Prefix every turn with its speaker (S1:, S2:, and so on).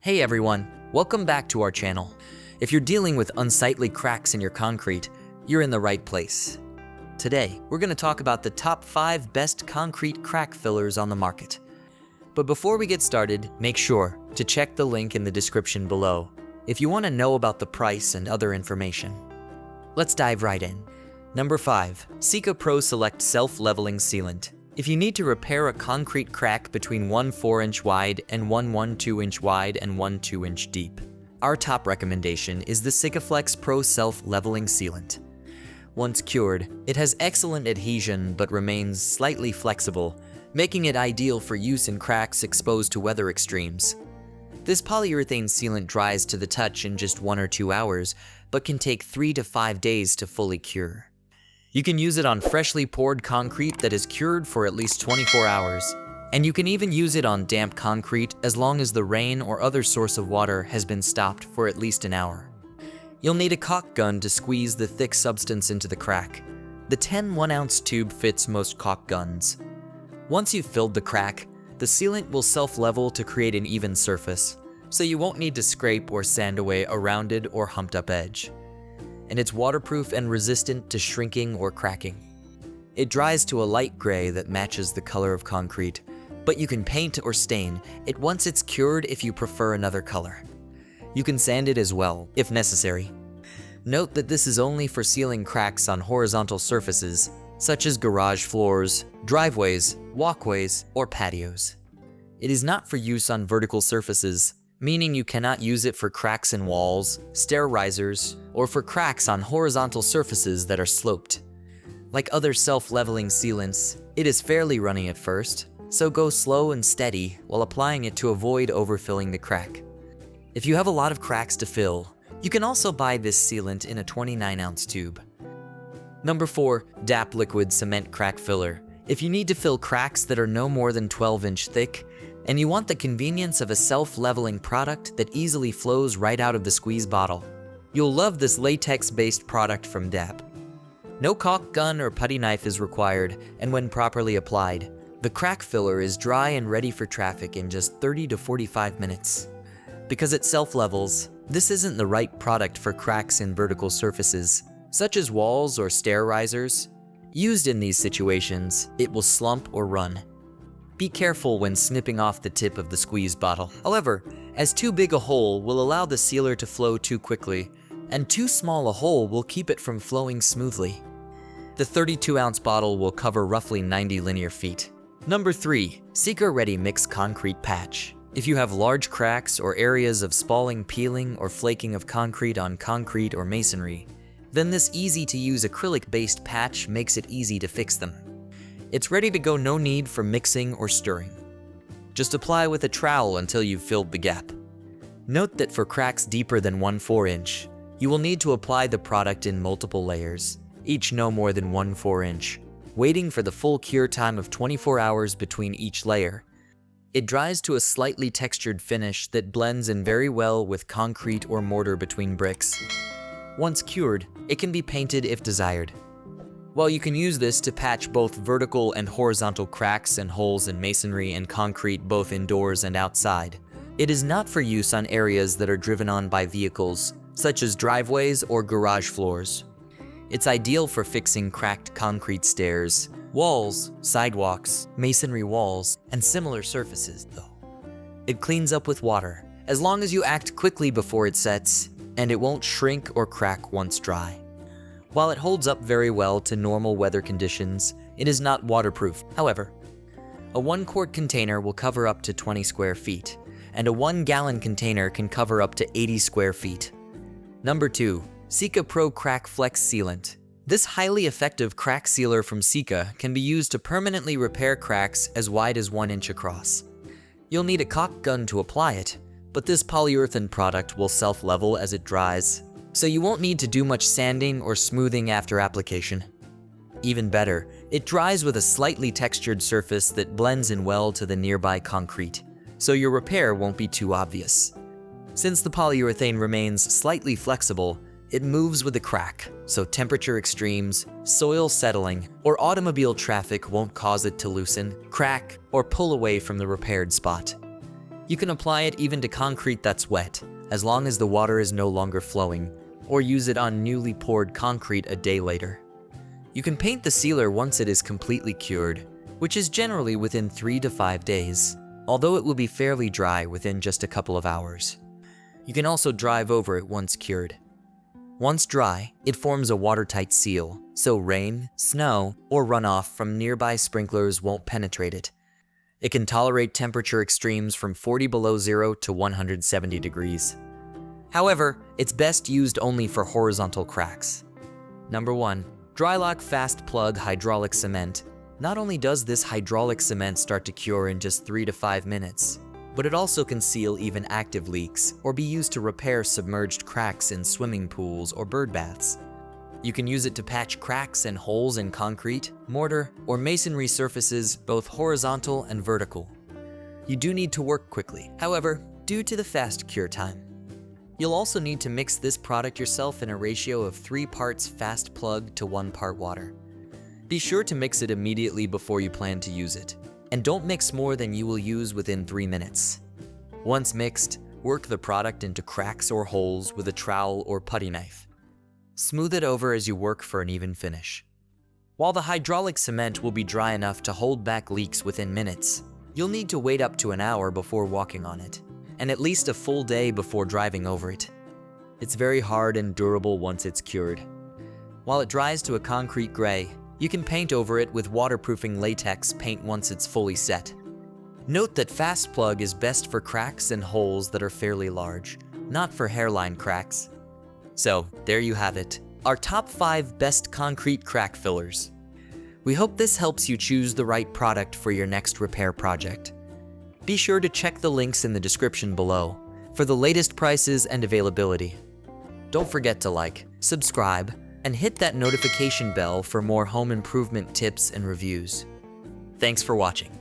S1: Hey everyone, welcome back to our channel. If you're dealing with unsightly cracks in your concrete, you're in the right place. Today, we're going to talk about the top 5 best concrete crack fillers on the market. But before we get started, make sure to check the link in the description below if you want to know about the price and other information. Let's dive right in. Number 5. Sika Pro Select Self-Leveling Sealant. If you need to repair a concrete crack between 1 4-inch wide and 1 2-inch wide and 1 2-inch deep, our top recommendation is the Sikaflex Pro Self-Leveling Sealant. Once cured, it has excellent adhesion but remains slightly flexible, making it ideal for use in cracks exposed to weather extremes. This polyurethane sealant dries to the touch in just 1 or 2 hours, but can take 3 to 5 days to fully cure. You can use it on freshly poured concrete that is cured for at least 24 hours, and you can even use it on damp concrete as long as the rain or other source of water has been stopped for at least an hour. You'll need a caulk gun to squeeze the thick substance into the crack. The 10 1-ounce tube fits most caulk guns. Once you've filled the crack, the sealant will self-level to create an even surface, so you won't need to scrape or sand away a rounded or humped up edge. And it's waterproof and resistant to shrinking or cracking. It dries to a light gray that matches the color of concrete, but you can paint or stain it once it's cured if you prefer another color. You can sand it as well, if necessary. Note that this is only for sealing cracks on horizontal surfaces, such as garage floors, driveways, walkways, or patios. It is not for use on vertical surfaces, meaning you cannot use it for cracks in walls, stair risers, or for cracks on horizontal surfaces that are sloped. Like other self-leveling sealants, it is fairly runny at first, so go slow and steady while applying it to avoid overfilling the crack. If you have a lot of cracks to fill, you can also buy this sealant in a 29-ounce tube. Number 4. DAP Liquid Cement Crack Filler. If you need to fill cracks that are no more than 12-inch thick, and you want the convenience of a self-leveling product that easily flows right out of the squeeze bottle, you'll love this latex-based product from DAP. No caulk gun or putty knife is required, and when properly applied, the crack filler is dry and ready for traffic in just 30 to 45 minutes. Because it self-levels, this isn't the right product for cracks in vertical surfaces, such as walls or stair risers. Used in these situations, it will slump or run. Be careful when snipping off the tip of the squeeze bottle. However, as too big a hole will allow the sealer to flow too quickly, and too small a hole will keep it from flowing smoothly. The 32-ounce bottle will cover roughly 90 linear feet. Number 3. Sika Ready Mix Concrete Patch. If you have large cracks or areas of spalling, peeling, or flaking of concrete on concrete or masonry, then this easy-to-use acrylic-based patch makes it easy to fix them. It's ready to go, no need for mixing or stirring. Just apply with a trowel until you've filled the gap. Note that for cracks deeper than 1 4-inch, you will need to apply the product in multiple layers, each no more than 1 4-inch, waiting for the full cure time of 24 hours between each layer. It dries to a slightly textured finish that blends in very well with concrete or mortar between bricks. Once cured, it can be painted if desired. While you can use this to patch both vertical and horizontal cracks and holes in masonry and concrete both indoors and outside, it is not for use on areas that are driven on by vehicles, such as driveways or garage floors. It's ideal for fixing cracked concrete stairs, walls, sidewalks, masonry walls, and similar surfaces, though. It cleans up with water, as long as you act quickly before it sets, and it won't shrink or crack once dry. While it holds up very well to normal weather conditions, it is not waterproof. However, a 1-quart container will cover up to 20 square feet, and a 1-gallon container can cover up to 80 square feet. Number 2. Sika Pro Crack Flex Sealant. This highly effective crack sealer from Sika can be used to permanently repair cracks as wide as 1 inch across. You'll need a caulk gun to apply it, but this polyurethane product will self-level as it dries, so you won't need to do much sanding or smoothing after application. Even better, it dries with a slightly textured surface that blends in well to the nearby concrete, so your repair won't be too obvious. Since the polyurethane remains slightly flexible, it moves with the crack, so temperature extremes, soil settling, or automobile traffic won't cause it to loosen, crack, or pull away from the repaired spot. You can apply it even to concrete that's wet, as long as the water is no longer flowing, or use it on newly poured concrete a day later. You can paint the sealer once it is completely cured, which is generally within 3 to 5 days, although it will be fairly dry within just a couple of hours. You can also drive over it once cured. Once dry, it forms a watertight seal, so rain, snow, or runoff from nearby sprinklers won't penetrate it. It can tolerate temperature extremes from 40 below zero to 170 degrees. However, it's best used only for horizontal cracks. Number 1. Drylok Fast Plug Hydraulic Cement. Not only does this hydraulic cement start to cure in just 3 to 5 minutes, but it also can seal even active leaks or be used to repair submerged cracks in swimming pools or bird baths. You can use it to patch cracks and holes in concrete, mortar, or masonry surfaces, both horizontal and vertical. You do need to work quickly, however, due to the fast cure time. You'll also need to mix this product yourself in a ratio of 3 parts fast plug to 1 part water. Be sure to mix it immediately before you plan to use it, and don't mix more than you will use within 3 minutes. Once mixed, work the product into cracks or holes with a trowel or putty knife. Smooth it over as you work for an even finish. While the hydraulic cement will be dry enough to hold back leaks within minutes, you'll need to wait up to an hour before walking on it, and at least a full day before driving over it. It's very hard and durable once it's cured. While it dries to a concrete gray, you can paint over it with waterproofing latex paint once it's fully set. Note that Fast Plug is best for cracks and holes that are fairly large, not for hairline cracks. So, there you have it, our top 5 best concrete crack fillers. We hope this helps you choose the right product for your next repair project. Be sure to check the links in the description below for the latest prices and availability. Don't forget to like, subscribe, and hit that notification bell for more home improvement tips and reviews. Thanks for watching.